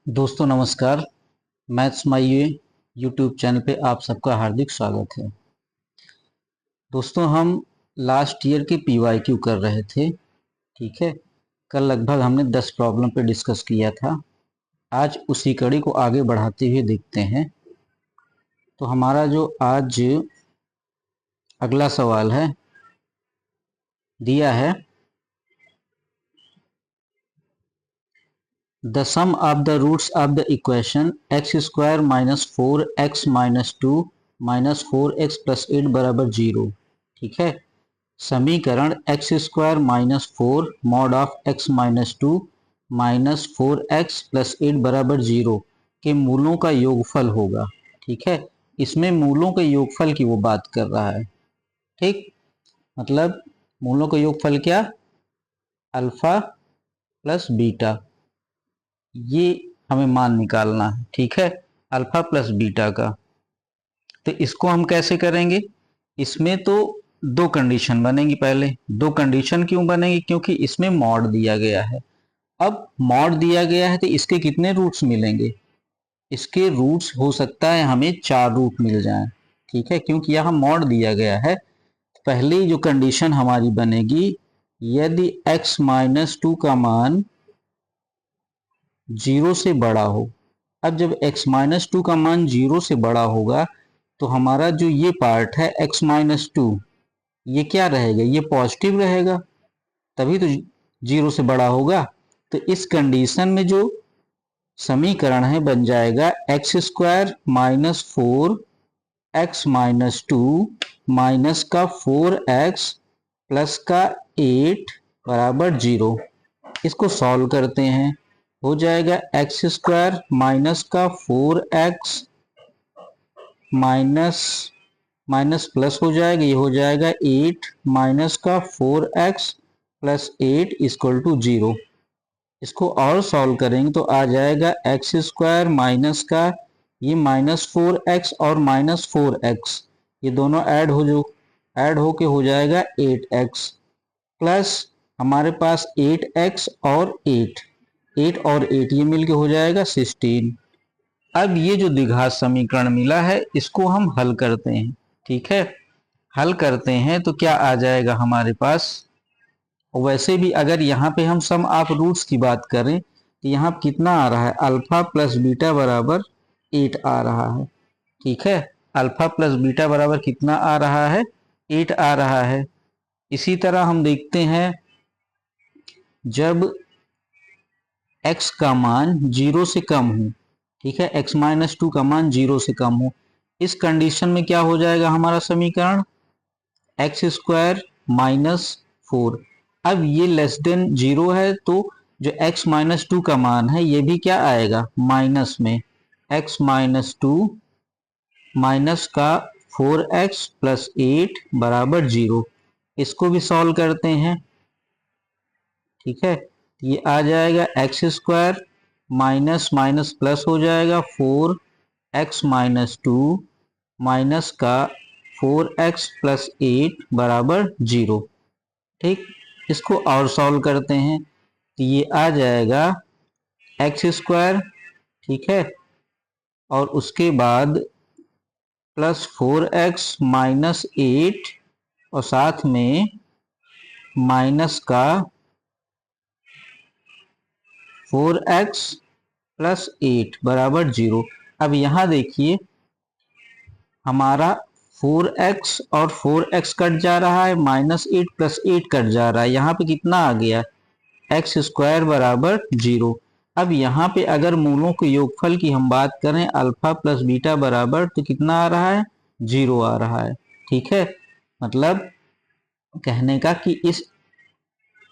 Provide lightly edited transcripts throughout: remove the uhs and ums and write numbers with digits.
दोस्तों नमस्कार। Maths my YouTube channel पे आप सबका हार्दिक स्वागत है। दोस्तों हम लास्ट ईयर के पीवाईक्यू कर रहे थे, ठीक है। कल लगभग हमने 10 प्रॉब्लम पे डिस्कस किया था। आज उसी कड़ी को आगे बढ़ाते हुए देखते हैं। तो हमारा जो आज अगला सवाल है दिया है, the sum of the roots of the equation x square minus 4x minus 2 minus 4x plus 8 बराबर 0, ठीक है। समीकरण x square minus 4 mod of x minus 2 minus 4x plus 8 बराबर 0 के मूलों का योगफल होगा, ठीक है। इसमें मूलों के योगफल की वो बात कर रहा है, ठीक। मतलब मूलों का योगफल क्या, अल्फा प्लस बीटा, ये हमें मान निकालना है, ठीक है, अल्फा प्लस बीटा का। तो इसको हम कैसे करेंगे, इसमें तो दो कंडीशन बनेगी। पहले दो कंडीशन क्यों बनेगी, क्योंकि इसमें मॉड दिया गया है। अब मॉड दिया गया है तो इसके कितने रूट्स मिलेंगे, इसके रूट्स हो सकता है हमें 4 रूट मिल जाएं, ठीक है। क्योंकि यहाँ मॉड दिया गया है, पहली जो कंडीशन हमारी बनेगी, यदि x माइनस 2 का मान 0 से बड़ा हो। अब जब x माइनस 2 का मान 0 से बड़ा होगा तो हमारा जो ये पार्ट है x माइनस 2, ये क्या रहेगा, ये पॉजिटिव रहेगा, तभी तो 0 से बड़ा होगा। तो इस कंडीशन में जो समीकरण है बन जाएगा x square minus 4x minus 2 minus का 4x प्लस का 8 बराबर 0। इसको सॉल्व करते हैं, हो जाएगा एक्स स्क्वायर माइनस का 4x माइनस माइनस प्लस हो जाएगा, ये हो जाएगा 8 माइनस का 4x प्लस 8 इक्वल टू 0। इसको और सॉल्व करेंगे तो आ जाएगा एक्स स्क्वायर माइनस का ये माइनस 4x और माइनस 4x, ये दोनों ऐड होके हो जाएगा 8x प्लस हमारे पास 8x और 8 और 8 ये मिलके हो जाएगा 16। अब ये जो द्विघात समीकरण मिला है इसको हम हल करते हैं, ठीक है। हल करते हैं तो क्या आ जाएगा हमारे पास, वैसे भी अगर यहाँ पे हम सम ऑफ रूट्स की बात करें तो यहाँ कितना आ रहा है, अल्फा प्लस बीटा बराबर 8 आ रहा है, ठीक है। अल्फा प्लस बीटा बराबर कितना आ रहा है, 8 आ रहा है। इसी तरह हम देखते हैं जब x का मान 0 से कम हो, ठीक है, x माइनस 2 का मान 0 से कम हो, इस कंडीशन में क्या हो जाएगा हमारा समीकरण, एक्स स्क्वायर माइनस 4। अब ये लेस देन 0 है तो जो x माइनस 2 का मान है ये भी क्या आएगा माइनस में, x माइनस 2 माइनस का 4x प्लस 8 बराबर 0। इसको भी सॉल्व करते हैं, ठीक है। ये आ जाएगा x square minus minus plus हो जाएगा 4x माइनस 2 माइनस का 4x प्लस 8 बराबर 0, ठीक। इसको और सॉल्व करते हैं तो ये आ जाएगा एक्स स्क्वायर, ठीक है, और उसके बाद प्लस 4x माइनस 8 और साथ में माइनस का 4x प्लस 8 बराबर 0। अब यहाँ देखिए हमारा 4x और 4x कट जा रहा है, माइनस 8 प्लस 8 कट जा रहा है, यहाँ पे कितना आ गया, एक्स स्क्वायर बराबर 0। अब यहाँ पे अगर मूलों के योगफल की हम बात करें अल्फा प्लस बीटा बराबर, तो कितना आ रहा है, 0 आ रहा है, ठीक है। मतलब कहने का कि इस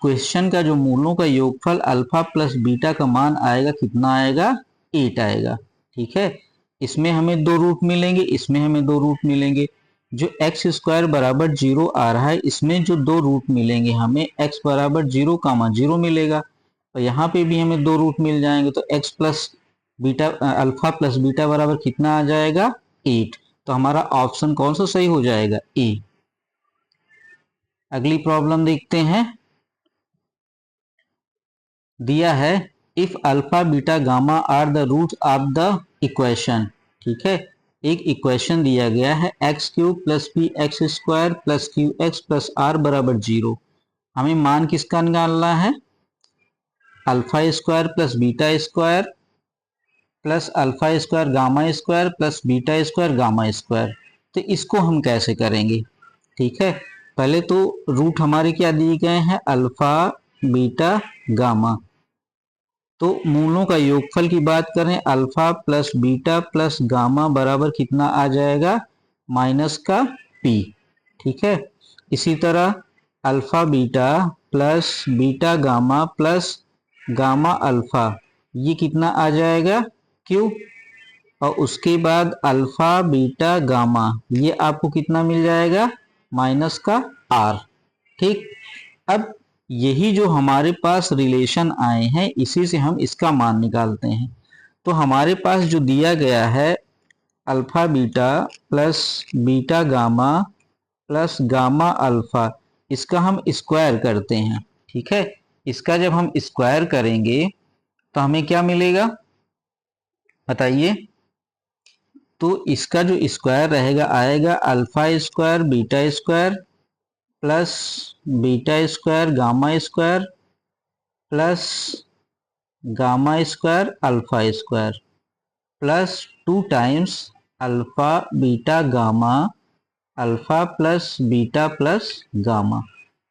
क्वेश्चन का जो मूलों का योगफल अल्फा प्लस बीटा का मान आएगा कितना आएगा, 8 आएगा, ठीक है। इसमें हमें 2 रूट मिलेंगे, इसमें हमें 2 रूट मिलेंगे। जो एक्स स्क्वायर बराबर 0 आ रहा है इसमें जो 2 रूट मिलेंगे हमें x बराबर 0 कामा 0 मिलेगा, और यहाँ पे भी हमें 2 रूट मिल जाएंगे तो x plus beta alpha plus beta बराबर कितना आ जाएगा, 8। तो हमारा ऑप्शन कौन सा सही हो जाएगा, ए। अगली प्रॉब्लम देखते हैं। दिया है if alpha beta gamma are the root of the equation. ठीक है, एक इक्वेशन दिया गया है x cube plus p x square plus q x plus r बराबर 0। हमें मान किसका निकालना है? Alpha square plus beta square plus alpha square gamma square plus beta square gamma square. तो इसको हम कैसे करेंगे? ठीक है, पहले तो रूट हमारे क्या दिए गए हैं? Alpha beta gamma. तो मूलों का योगफल की बात करें, alpha plus beta plus gamma बराबर कितना आ जाएगा? माइनस का पी। ठीक है, इसी तरह alpha beta plus beta gamma plus gamma alpha, ये कितना आ जाएगा? क्यू। और उसके बाद अल्फा बीटा गामा, ये आपको कितना मिल जाएगा? माइनस का आर। ठीक, अब यही जो हमारे पास रिलेशन आए हैं, इसी से हम इसका मान निकालते हैं। तो हमारे पास जो दिया गया है alpha beta plus beta gamma plus gamma alpha, इसका हम स्क्वायर करते हैं। ठीक है, इसका जब हम स्क्वायर करेंगे तो हमें क्या मिलेगा बताइए? तो इसका जो स्क्वायर रहेगा आएगा alpha square beta square plus beta square gamma square plus gamma square alpha square plus 2 times alpha beta gamma alpha plus beta plus gamma.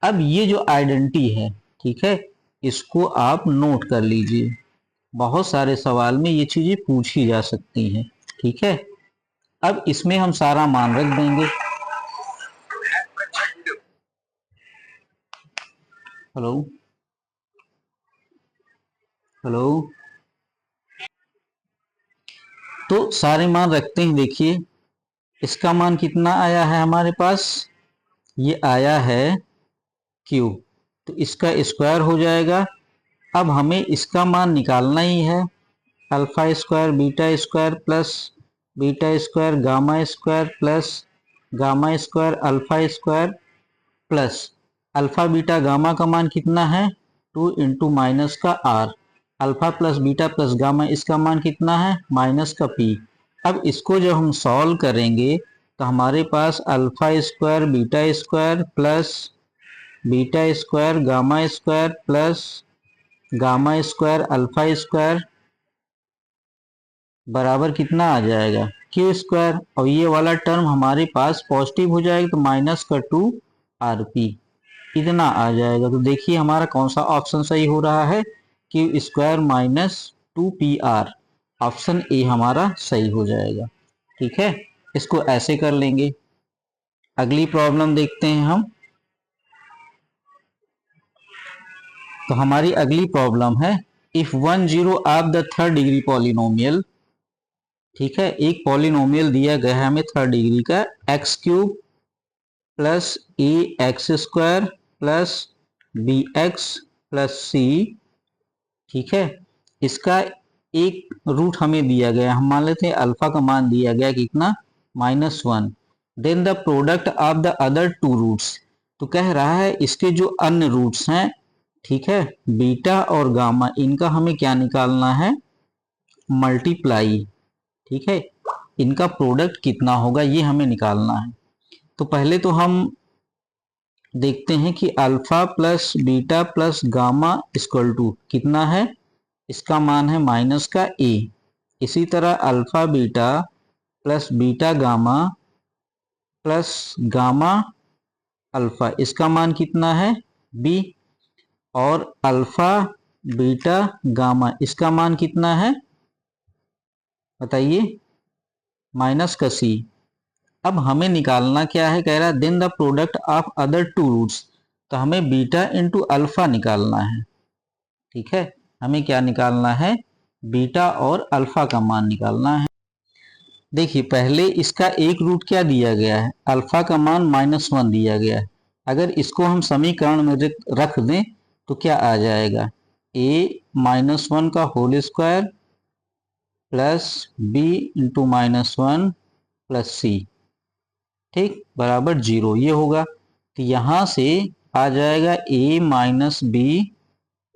अब ये जो आइडेंटिटी है, ठीक है, इसको आप नोट कर लीजिए, बहुत सारे सवाल में ये चीजें पूछी जा सकती हैं। ठीक है, अब इसमें हम सारा मान रख देंगे। हेलो हेलो, तो सारे मान रखते हैं। देखिए इसका मान कितना आया है हमारे पास? ये आया है क्यू, तो इसका स्क्वायर हो जाएगा। अब हमें इसका मान निकालना ही है, alpha square beta square plus beta square gamma square plus gamma square alpha square plus alpha beta gamma का मान कितना है? 2 इंटू माइनस का r, alpha plus beta plus gamma, इसका मान कितना है? माइनस का पी। अब इसको जब हम सॉल्व करेंगे तो हमारे पास alpha square beta square plus beta square gamma square plus gamma square alpha square बराबर कितना आ जाएगा? Q square. और ये वाला टर्म हमारे पास पॉजिटिव हो जाएगा तो माइनस का 2 आर पी, इतना आ जाएगा। तो देखिए हमारा कौन सा ऑप्शन सही हो रहा है? Q square minus 2 P R, option A हमारा सही हो जाएगा। ठीक है, इसको ऐसे कर लेंगे। अगली प्रॉब्लम देखते हैं हम। तो हमारी अगली प्रॉब्लम है, if 1 zero of the third degree polynomial. ठीक है, एक पॉलिनोमियल दिया गया है हमें थर्ड डिग्री का, x cube plus a x square plus b x plus c. ठीक है, इसका एक रूट हमें दिया गया, हम मान लेते हैं अल्फा का मान दिया गया कितना? -1। Then the product of the other 2 roots. तो कह रहा है इसके जो अन्य रूट्स हैं, ठीक है, बीटा और गामा, इनका हमें क्या निकालना है? मल्टीप्लाई। ठीक है, इनका प्रोडक्ट कितना होगा ये हमें निकालना है। तो पहले तो हम देखते हैं कि alpha plus beta plus gamma equal to कितना है? इसका मान है माइनस का ए। इसी तरह alpha beta plus beta gamma plus gamma alpha, इसका मान कितना है? बी। और अल्फा बीटा गामा, इसका मान कितना है बताइए? माइनस का सी। अब हमें निकालना क्या है? कह रहा है then the product of other 2 roots. तो हमें बीटा इंटू अल्फा निकालना है। ठीक है, हमें क्या निकालना है? बीटा और अल्फा का मान निकालना है। देखिए पहले इसका एक रूट क्या दिया गया है? अल्फा का मान -1 दिया गया है। अगर इसको हम समीकरण में रख दें तो क्या आ जाएगा? a -1 का whole square plus b into -1 plus c, ठीक, बराबर 0 ये होगा। तो यहां से आ जाएगा a minus B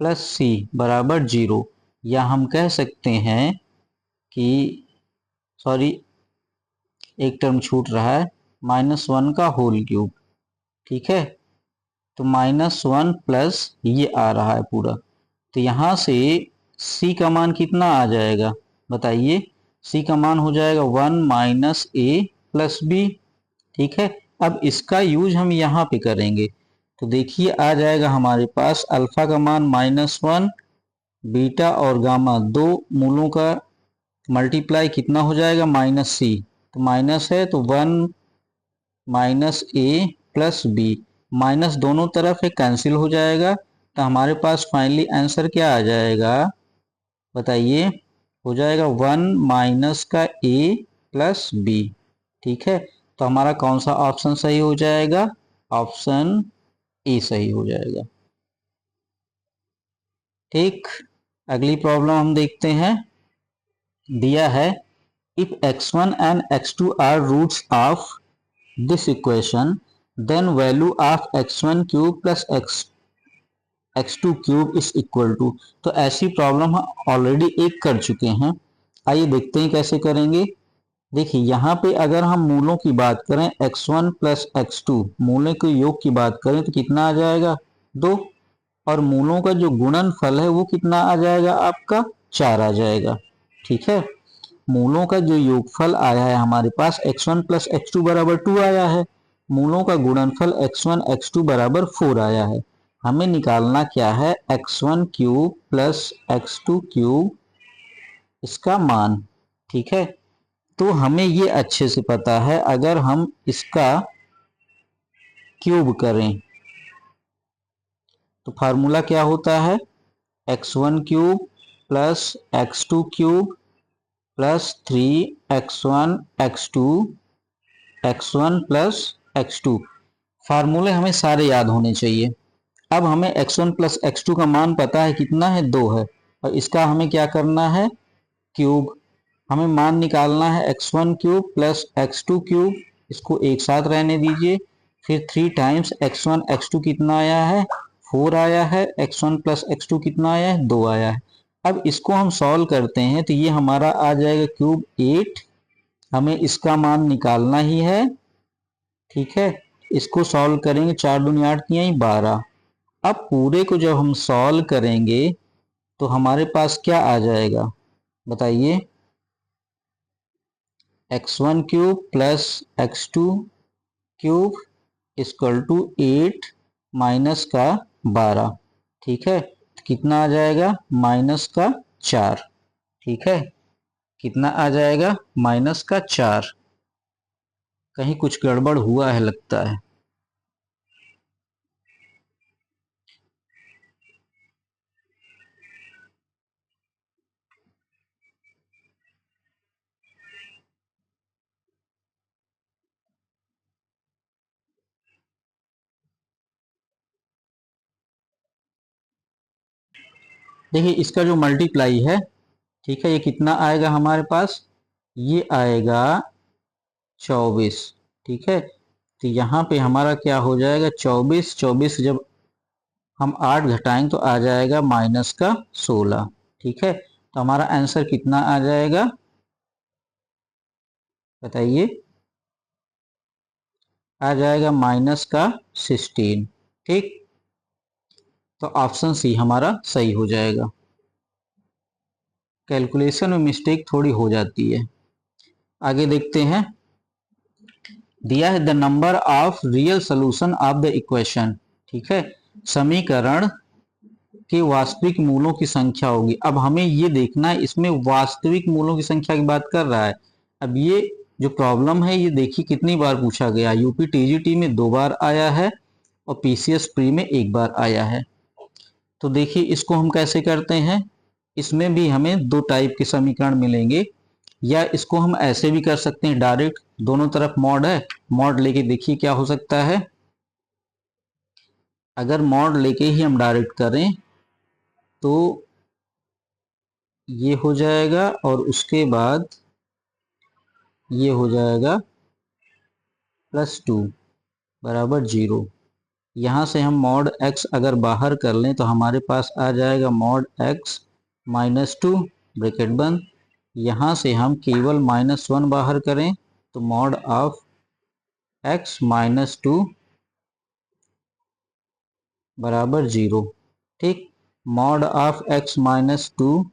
plus c बराबर 0। या हम कह सकते हैं कि सॉरी एक टर्म छूट रहा है, -1 का होल क्यूब। ठीक है, तो -1 प्लस ये आ रहा है पूरा, तो यहाँ से c का मान कितना आ जाएगा बताइए। c का मान हो जाएगा 1 माइनस a प्लस बी। ठीक है, अब इसका यूज हम यहाँ पे करेंगे, तो देखिए आ जाएगा हमारे पास अल्फा का मान -1, बीटा और गामा दो मूलों का मल्टीप्लाई कितना हो जाएगा -c, तो माइनस है तो 1 माइनस ए प्लस बी, माइनस दोनों तरफ है कैंसिल हो जाएगा, तो हमारे पास फाइनली आंसर क्या आ जाएगा बताइए, हो जाएगा 1 माइनस का ए प्लस बी। ठीक है, तो हमारा कौन सा ऑप्शन सही हो जाएगा, ऑप्शन ए सही हो जाएगा। ठीक, अगली प्रॉब्लम हम देखते हैं। दिया है if x1 and x2 are roots of this equation then value of x1 cube plus x2 cube is equal to. तो ऐसी प्रॉब्लम हम ऑलरेडी एक कर चुके हैं, आइए देखते हैं कैसे करेंगे। देखिए यहाँ पे अगर हम मूलों की बात करें x1 प्लस x2, मूलों के योग की बात करें तो कितना आ जाएगा 2, और मूलों का जो गुणनफल है वो कितना आ जाएगा आपका 4 आ जाएगा। ठीक है, मूलों का जो योगफल आया है हमारे पास x1 प्लस x2 बराबर 2 आया है, मूलों का गुणनफल x1 x2 बराबर 4 आया है। हमें निकालना क्या है x1 cube plus x2 cube इसका मान। ठीक है, तो हमें ये अच्छे से पता है अगर हम इसका क्यूब करें तो फार्मूला क्या होता है, x1 cube plus x2 cube plus 3x1 x2 x1 plus x2। फार्मूले हमें सारे याद होने चाहिए। अब हमें x1 प्लस x2 का मान पता है कितना है 2 है, और इसका हमें क्या करना है क्यूब। हमें मान निकालना है x1 cube plus x2 cube, इसको एक साथ रहने दीजिए, फिर 3 टाइम्स x1 x2 कितना आया है 4 आया है, x1 प्लस x2 कितना आया है 2 आया है। अब इसको हम सॉल्व करते हैं तो ये हमारा आ जाएगा क्यूब 8, हमें इसका मान निकालना ही है। ठीक है, इसको सॉल्व करेंगे, 4 दूनी 8 की 12। अब पूरे को जब हम सॉल्व करेंगे तो हमारे पास क्या आ जाएगा बताइए, x1 cube plus x2 cube equal to 8 minus का 12। ठीक है, तो कितना आ जाएगा माइनस का 4। ठीक है, कितना आ जाएगा माइनस का 4। कहीं कुछ गड़बड़ हुआ है लगता है। देखिए इसका जो मल्टीप्लाई है, ठीक है, ये कितना आएगा हमारे पास, ये आएगा 24। ठीक है, तो यहाँ पे हमारा क्या हो जाएगा 24, 24 जब हम 8 घटाएंगे तो आ जाएगा माइनस का 16। ठीक है, तो हमारा आंसर कितना आ जाएगा बताइए, आ जाएगा माइनस का 16। ठीक, तो ऑप्शन सी हमारा सही हो जाएगा। कैलकुलेशन में मिस्टेक थोड़ी हो जाती है। आगे देखते हैं। दिया है the number of real solution of the equation. ठीक है, समीकरण के वास्तविक मूलों की संख्या होगी। अब हमें ये देखना है इसमें वास्तविक मूलों की संख्या की बात कर रहा है। अब ये जो प्रॉब्लम है ये देखिए कितनी बार पूछा गया, यूपी टीजीटी में 2 बार आया है और पीसीएस प्री में 1 बार आया है। तो देखिए इसको हम कैसे करते हैं, इसमें भी हमें 2 टाइप के समीकरण मिलेंगे, या इसको हम ऐसे भी कर सकते हैं डायरेक्ट, दोनों तरफ मॉड है, मॉड लेके देखिए क्या हो सकता है। अगर मॉड लेके ही हम डायरेक्ट करें तो ये हो जाएगा और उसके बाद ये हो जाएगा +2 बराबर 0। यहाँ से हम मॉड x अगर बाहर कर लें तो हमारे पास आ जाएगा मॉड x -2 ब्रैकेट बंद, यहाँ से हम केवल -1 बाहर करें तो मॉड ऑफ x -2 बराबर 0। ठीक, मॉड ऑफ x -2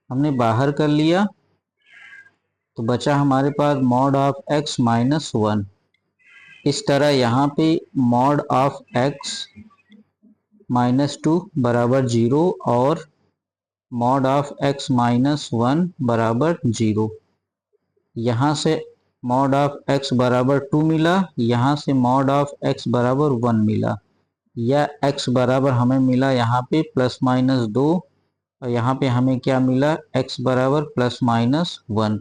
हमने बाहर कर लिया तो बचा हमारे पास मॉड ऑफ x -1। इस तरह यहाँ पे मॉड ऑफ x -2 बराबर 0 और मॉड ऑफ x -1 बराबर 0। यहाँ से मॉड ऑफ x बराबर 2 मिला, यहाँ से मॉड ऑफ x बराबर 1 मिला, या x बराबर हमें मिला यहाँ पे ±2 और यहाँ पे हमें क्या मिला x बराबर ±1।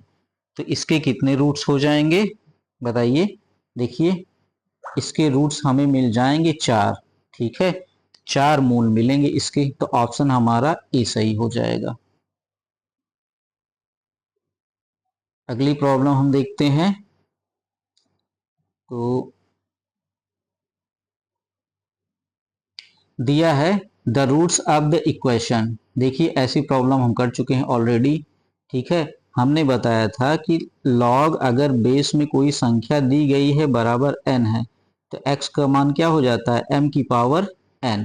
तो इसके कितने रूट्स हो जाएंगे बताइए। देखिए इसके रूट्स हमें मिल जाएंगे 4। ठीक है, 4 मूल मिलेंगे इसके, तो ऑप्शन हमारा ए सही हो जाएगा। अगली प्रॉब्लम हम देखते हैं। तो दिया है the roots of the equation. देखिए ऐसी प्रॉब्लम हम कर चुके हैं ऑलरेडी। ठीक है, हमने बताया था कि लॉग अगर बेस में कोई संख्या दी गई है बराबर n है तो x का मान क्या हो जाता है m की पावर n।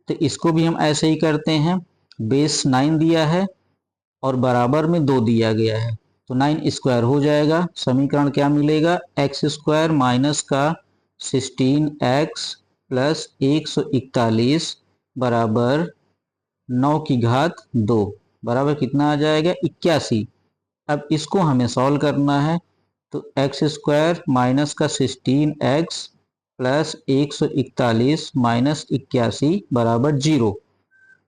तो इसको भी हम ऐसे ही करते हैं, बेस 9 दिया है और बराबर में 2 दिया गया है तो 9 स्क्वायर हो जाएगा। समीकरण क्या मिलेगा, एक्स स्क्वायर माइनस का 16x प्लस 141 बराबर 9 की घात 2 बराबर कितना आ जाएगा 81। अब इसको हमें सॉल्व करना है तो एक्स स्क्वायर माइनस का 16x प्लस 141 माइनस 81 बराबर 0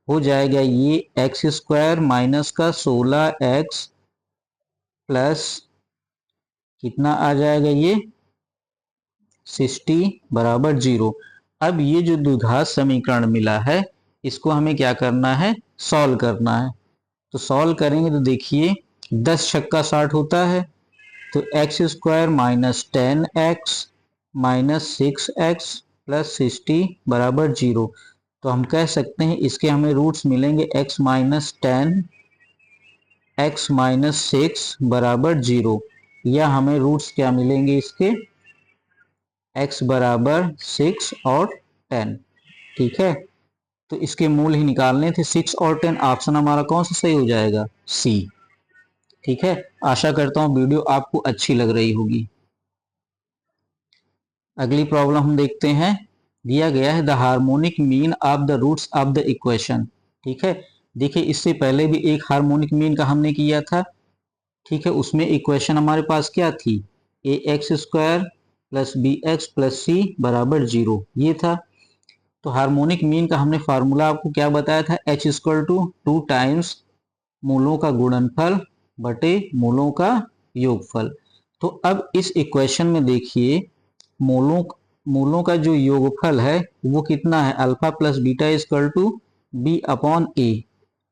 हो जाएगा। ये एक्स स्क्वायर माइनस का 16x प्लस कितना आ जाएगा ये 60 बराबर 0। अब ये जो द्विघात समीकरण मिला है इसको हमें क्या करना है, सॉल्व करना है। तो सॉल्व करेंगे तो देखिए 10 छक्का 60 होता है तो x square minus 10x minus 6x plus 60 बराबर 0। तो हम कह सकते हैं इसके हमें रूट्स मिलेंगे x माइनस 10 x माइनस 6 बराबर 0, या हमें रूट्स क्या मिलेंगे इसके x बराबर 6 और 10। ठीक है, तो इसके मूल ही निकालने थे 6 और 10। ऑप्शन हमारा कौन सा सही हो जाएगा, सी। ठीक है, आशा करता हूं वीडियो आपको अच्छी लग रही होगी। अगली प्रॉब्लम हम देखते हैं। दिया गया है the harmonic mean of the roots of the equation. ठीक है, देखिए इससे पहले भी एक हार्मोनिक मीन का हमने किया था। ठीक है, उसमें इक्वेशन हमारे पास क्या थी, a x square plus b x plus c बराबर 0 ये था। तो हार्मोनिक मीन का हमने फार्मूला आपको क्या बताया था, h इक्वल टू 2 टाइम्स मूलों का गुणनफल बटे मूलों का योगफल। तो अब इस इक्वेशन में देखिए मूलों का जो योगफल है वो कितना है, alpha plus beta equal to b upon a,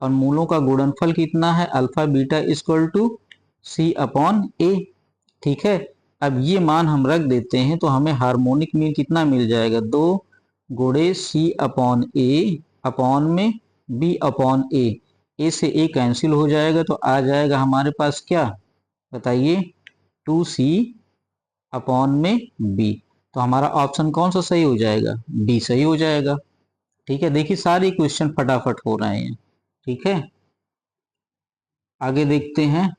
और मूलों का गुणनफल कितना है, alpha beta equal to c upon a. ठीक है, अब ये मान हम रख देते हैं तो हमें हार्मोनिक मीन कितना मिल जाएगा, 2 गुणे सी अपॉन ए अपॉन में बी अपॉन ए से ए कैंसिल हो जाएगा तो आ जाएगा हमारे पास क्या बताइए 2c अपॉन में बी। तो हमारा ऑप्शन कौन सा सही हो जाएगा, डी सही हो जाएगा। ठीक है, देखिए सारे क्वेश्चन फटाफट हो रहे हैं। ठीक है, आगे देखते हैं।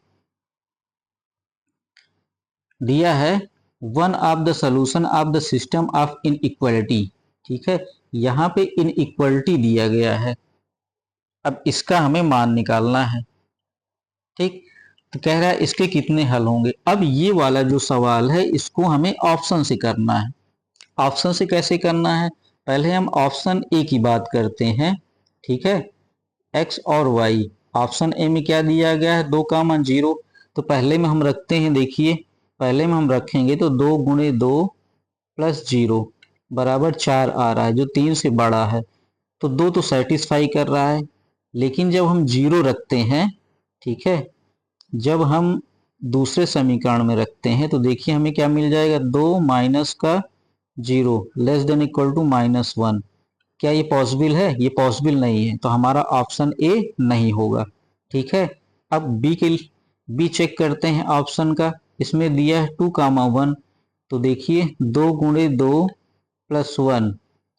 दिया है one of the solution of the system of inequality. ठीक है, यहाँ पे इनइक्वालिटी दिया गया है, अब इसका हमें मान निकालना है। ठीक, तो कह रहा है इसके कितने हल होंगे। अब ये वाला जो सवाल है इसको हमें ऑप्शन से करना है। ऑप्शन से कैसे करना है, पहले हम ऑप्शन ए की बात करते हैं। ठीक है, x और y, ऑप्शन ए में क्या दिया गया है, 2 का मान 0। तो पहले में हम रखते हैं, देखिए पहले में हम रखेंगे तो 2 गुणे 2 प्लस 0 बराबर 4 आ रहा है जो 3 से बड़ा है, तो 2 तो सेटिस्फाई कर रहा है। लेकिन जब हम 0 रखते हैं, ठीक है, जब हम दूसरे समीकरण में रखते हैं तो देखिए हमें क्या मिल जाएगा, 2 माइनस का 0 लेस देन इक्वल टू -1। क्या ये पॉसिबल है? ये पॉसिबल नहीं है, तो हमारा ऑप्शन ए नहीं होगा। ठीक है, अब बी चेक करते हैं ऑप्शन का। इसमें दिया है 2, 1, तो देखिए 2 × 2 + 1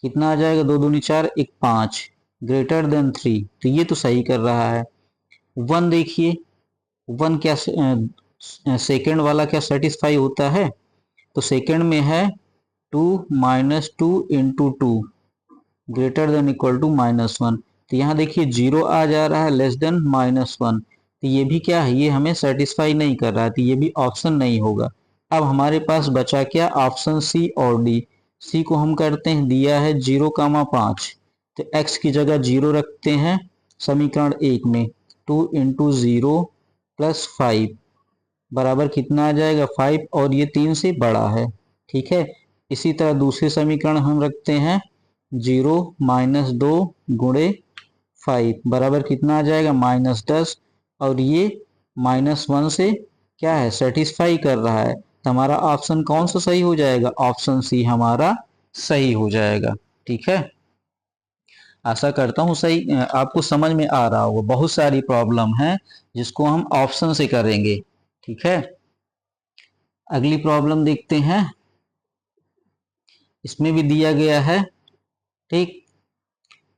कितना आ जाएगा? 2 दूनी 4, 1 5, ग्रेटर देन 3, तो ये तो सही कर रहा है। 1 देखिए, 1 क्या सेकेंड वाला क्या सेटिस्फाई होता है? तो सेकेंड में है 2 - 2 × 2 ग्रेटर देन इक्वल टू -1, तो यहाँ देखिए 0 आ जा रहा है, लेस देन -1, तो ये भी क्या है? ये हमें सेटिस्फाई नहीं कर रहा है, तो ये भी ऑप्शन नहीं होगा। अब हमारे पास बचा क्या? ऑप्शन सी और डी। सी को हम करते हैं, दिया है 0, 5, तो x की जगह 0 रखते हैं समीकरण 1 में। 2 × 0 + 5 बराबर कितना आ जाएगा? 5, और ये 3 से बड़ा है। ठीक है, इसी तरह दूसरे समीकरण हम रखते हैं 0 - 2 × 5 बराबर कितना आ जाएगा? -10, और ये -1 से क्या है? सेटिस्फाई कर रहा है, तो हमारा ऑप्शन कौन सा सही हो जाएगा? ऑप्शन सी हमारा सही हो जाएगा। ठीक है, आशा करता हूँ सही आपको समझ में आ रहा होगा। बहुत सारी प्रॉब्लम है जिसको हम ऑप्शन से करेंगे। ठीक है, अगली प्रॉब्लम देखते हैं। इसमें भी दिया गया है, ठीक,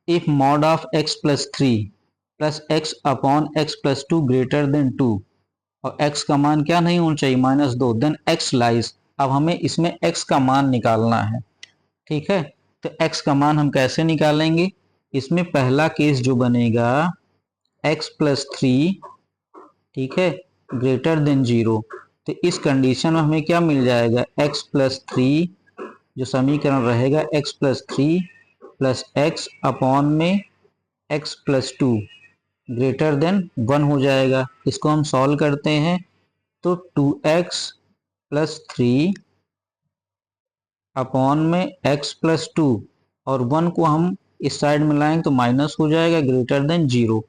if mod of x + 3 + x upon x + 2 greater than 2, और x का मान क्या नहीं होना चाहिए? -2, देन x lies। अब हमें इसमें x का मान निकालना है। ठीक है, तो x का मान हम कैसे निकालेंगे? इसमें पहला केस जो बनेगा x + 3, ठीक है, ग्रेटर देन 0, तो इस कंडीशन में हमें क्या मिल जाएगा? x + 3 जो समीकरण रहेगा x + 3 + x अपॉन में x + 2 ग्रेटर देन 1 हो जाएगा। इसको हम सॉल्व करते हैं तो 2x + 3 अपॉन में x + 2, और 1 को हम इस साइड में लाएंगे तो माइनस हो जाएगा, ग्रेटर देन 0।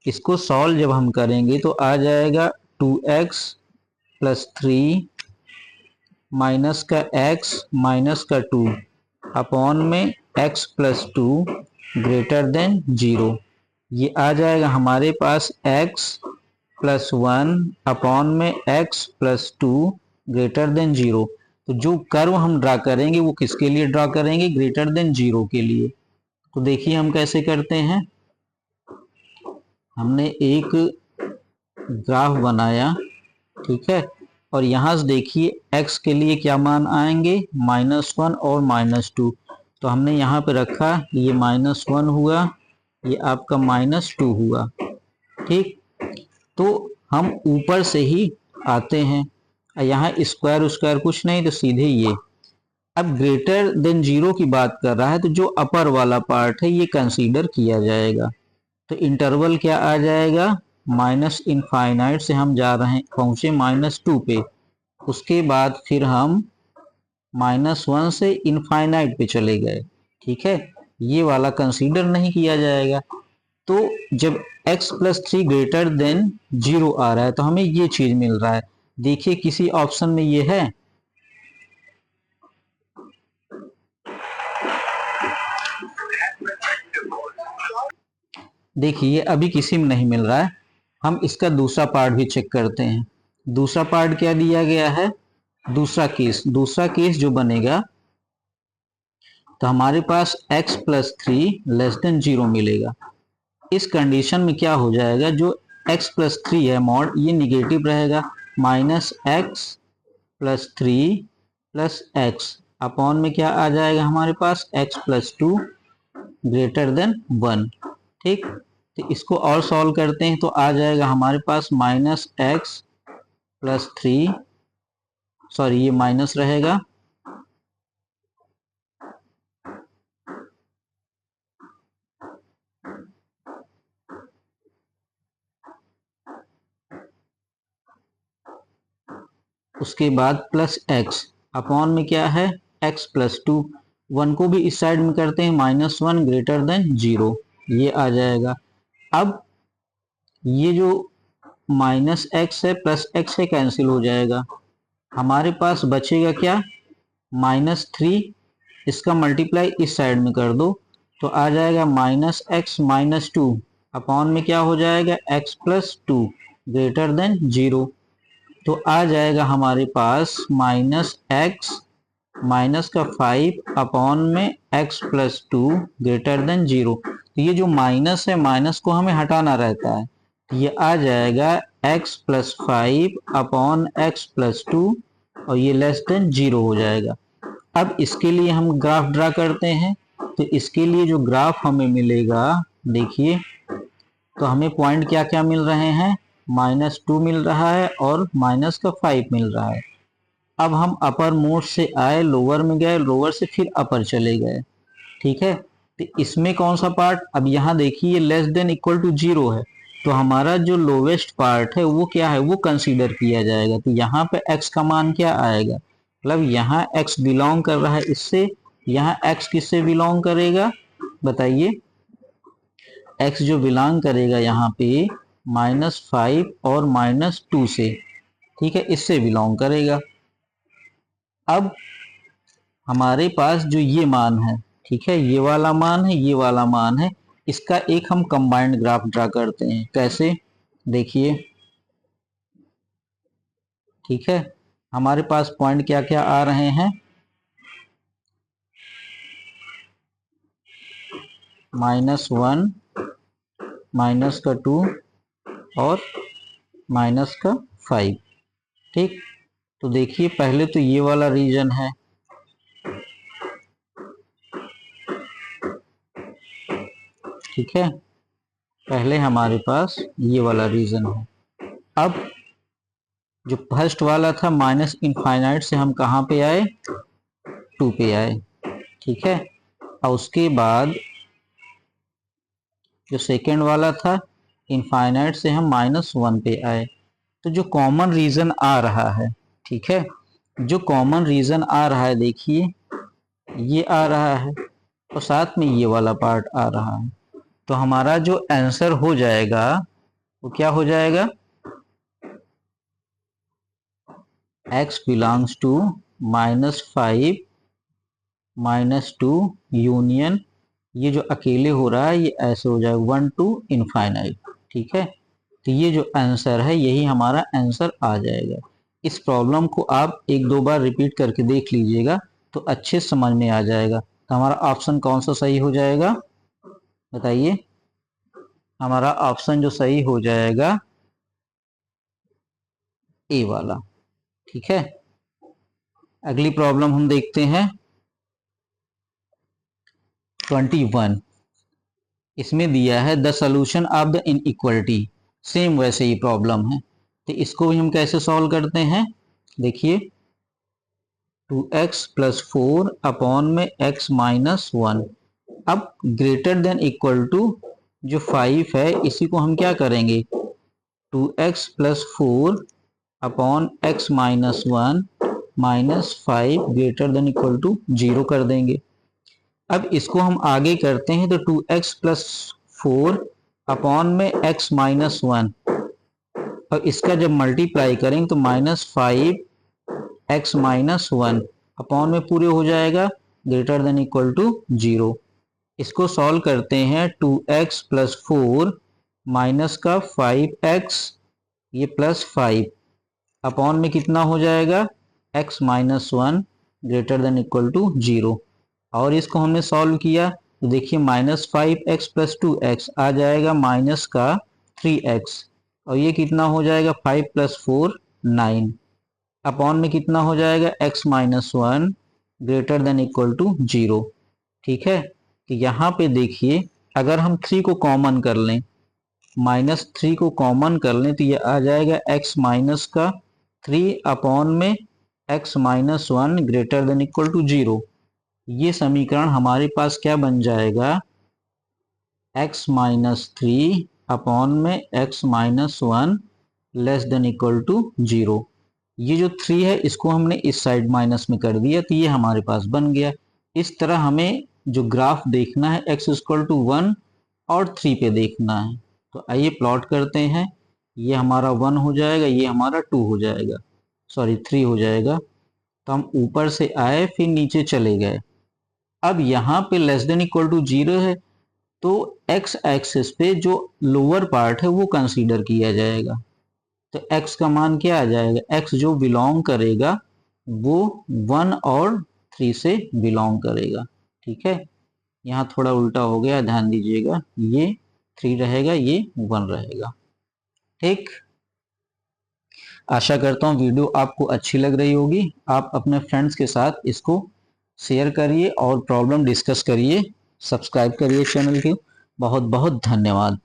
इसको सॉल्व जब हम करेंगे तो आ जाएगा 2x + 3 माइनस का x माइनस का 2 अपॉन में x + 2 ग्रेटर देन 0। ये आ जाएगा हमारे पास x + 1 अपॉन में x + 2 ग्रेटर देन 0। तो जो कर्व हम ड्रा करेंगे वो किसके लिए ड्रा करेंगे? ग्रेटर देन 0 के लिए। तो देखिए हम कैसे करते हैं। हमने एक ग्राफ बनाया, ठीक है, और यहाँ से देखिए x के लिए क्या मान आएंगे? -1 और -2, तो हमने यहाँ पे रखा, ये -1 हुआ, ये आपका -2 हुआ। ठीक, तो हम ऊपर से ही आते हैं, यहाँ स्क्वायर स्क्वायर कुछ नहीं, तो सीधे ये। अब ग्रेटर देन 0 की बात कर रहा है, तो जो अपर वाला पार्ट है ये कंसीडर किया जाएगा। तो इंटरवल क्या आ जाएगा? -∞ से हम जा रहे हैं, पहुंचे -2 पे, उसके बाद फिर हम -1 से इनफाइनाइट पे चले गए। ठीक है, ये वाला कंसीडर नहीं किया जाएगा। तो जब x + 3 ग्रेटर देन 0 आ रहा है तो हमें ये चीज मिल रहा है। देखिए किसी ऑप्शन में ये है? देखिए अभी किसी में नहीं मिल रहा है। हम इसका दूसरा पार्ट भी चेक करते हैं। दूसरा पार्ट क्या दिया गया है? दूसरा केस जो बनेगा, तो हमारे पास x + 3 लेस देन 0 मिलेगा। इस कंडीशन में क्या हो जाएगा? जो x + 3 है मॉड, ये निगेटिव रहेगा, -x + 3 + x अपॉन में क्या आ जाएगा हमारे पास? x + 2 greater than 1। ठीक, तो इसको और सॉल्व करते हैं तो आ जाएगा हमारे पास -x + 3, सॉरी ये माइनस रहेगा, उसके बाद +x अपॉन में क्या है? x + 2, 1 को भी इस साइड में करते हैं, -1 ग्रेटर देन 0, ये आ जाएगा। अब ये जो -x है +x है कैंसिल हो जाएगा, हमारे पास बचेगा क्या? -3, इसका मल्टीप्लाई इस साइड में कर दो तो आ जाएगा minus x minus two upon में क्या हो जाएगा x plus two greater than zero. तो आ जाएगा हमारे पास माइनस एक्स माइनस का 5 अपॉन में x plus two greater than zero. तो ये जो माइनस है माइनस को हमें हटाना रहता है, ये आ जाएगा x plus 5 upon x plus two और ये लेस देन जीरो हो जाएगा। अब इसके लिए हम ग्राफ ड्रा करते हैं। तो इसके लिए जो ग्राफ हमें मिलेगा, देखिए, तो हमें पॉइंट क्या क्या मिल रहे हैं, माइनस टू मिल रहा है और माइनस का 5 मिल रहा है। अब हम अपर मोड से आए, लोअर में गए, लोअर से फिर अपर चले गए, ठीक है। तो इसमें कौन सा पार्ट, अब यहाँ देखिए less than equal to zero है, तो हमारा जो लोवेस्ट पार्ट है वो क्या है, वो कंसीडर किया जाएगा। तो यहाँ पे x का मान क्या आएगा, मतलब यहाँ x बिलोंग कर रहा है इससे, यहाँ x किससे बिलोंग करेगा बताइए, x जो बिलोंग करेगा यहाँ पे -5 और -2 से, ठीक है, इससे बिलोंग करेगा। अब हमारे पास जो ये मान है, ठीक है, ये वाला मान है, ये वाला मान है, इसका एक हम कंबाइंड ग्राफ ड्रा करते हैं। कैसे, देखिए, ठीक है, हमारे पास पॉइंट क्या क्या आ रहे हैं, -1 माइनस का 2 और माइनस का 5, ठीक। तो देखिए पहले तो ये वाला रीजन है, ठीक है, पहले हमारे पास ये वाला रीजन है। अब जो फर्स्ट वाला था माइनस इनफाइनाइट से हम कहाँ पे आए, 2 पे आए, ठीक है। और उसके बाद जो सेकेंड वाला था इनफाइनाइट से हम -1 पे आए। तो जो कॉमन रीजन आ रहा है, ठीक है, जो कॉमन रीजन आ रहा है, देखिए ये आ रहा है और साथ में ये वाला पार्ट आ रहा है। तो हमारा जो आंसर हो जाएगा वो क्या हो जाएगा, x बिलोंग्स टू -5 -2 यूनियन, ये जो अकेले हो रहा है ये ऐसे हो जाएगा 1 to इनफाइनाइट, ठीक है। तो ये जो आंसर है यही हमारा आंसर आ जाएगा। इस प्रॉब्लम को आप एक दो बार रिपीट करके देख लीजिएगा तो अच्छे समझ में आ जाएगा। तो हमारा ऑप्शन कौन सा सही हो जाएगा बताइए, हमारा ऑप्शन जो सही हो जाएगा ए वाला, ठीक है। अगली प्रॉब्लम हम देखते हैं 21। इसमें दिया है the solution of the inequality, same वैसे ही प्रॉब्लम है। तो इसको भी हम कैसे सॉल्व करते हैं, देखिए 2x प्लस 4 अपॉन में x माइनस 1। अब ग्रेटर देन इक्वल टू जो 5 है इसी को हम क्या करेंगे, 2x plus 4 upon x minus 1 -5 greater than equal to 0 कर देंगे। अब इसको हम आगे करते हैं तो 2x प्लस 4 अपॉन में x माइनस 1, और इसका जब मल्टीप्लाई करेंगे तो -5 x माइनस 1 अपॉन में पूरे हो जाएगा ग्रेटर देन इक्वल टू 0। इसको सॉल्व करते हैं, 2x प्लस 4 माइनस का 5x ये प्लस 5 अपॉन में कितना हो जाएगा x minus 1 greater than equal to 0। और इसको हमने सॉल्व किया तो देखिए -5x प्लस 2x आ जाएगा माइनस का 3x, और ये कितना हो जाएगा 5 प्लस 4 9 अपॉन में कितना हो जाएगा x minus 1 greater than equal to 0, ठीक है। तो यहाँ पे देखिए अगर हम 3 को कॉमन कर लें, -3 को कॉमन कर लें तो ये आ जाएगा x माइनस का 3 अपॉन में x minus 1 greater than equal to 0। ये समीकरण हमारे पास क्या बन जाएगा, x माइनस 3 अपॉन में x minus 1 less than equal to 0। ये जो 3 है इसको हमने इस साइड माइनस में कर दिया तो ये हमारे पास बन गया। इस तरह हमें जो ग्राफ देखना है x इक्वल टू 1 और 3 पे देखना है। तो आइए प्लॉट करते हैं, ये हमारा 1 हो जाएगा, ये हमारा 2 हो जाएगा, सॉरी 3 हो जाएगा। तो हम ऊपर से आए फिर नीचे चले गए। अब यहाँ पे लेस देन इक्वल टू 0 है, तो x एक्सिस पे जो लोअर पार्ट है वो कंसीडर किया जाएगा। तो x का मान क्या आ जाएगा, x जो बिलोंग करेगा वो 1 और 3 से बिलोंग करेगा। ठीक है, यहाँ थोड़ा उल्टा हो गया, ध्यान दीजिएगा, ये 3 रहेगा, ये 1 रहेगा। ठीक, आशा करता हूँ वीडियो आपको अच्छी लग रही होगी। आप अपने फ्रेंड्स के साथ इसको शेयर करिए और प्रॉब्लम डिस्कस करिए। सब्सक्राइब करिए चैनल को। बहुत बहुत धन्यवाद।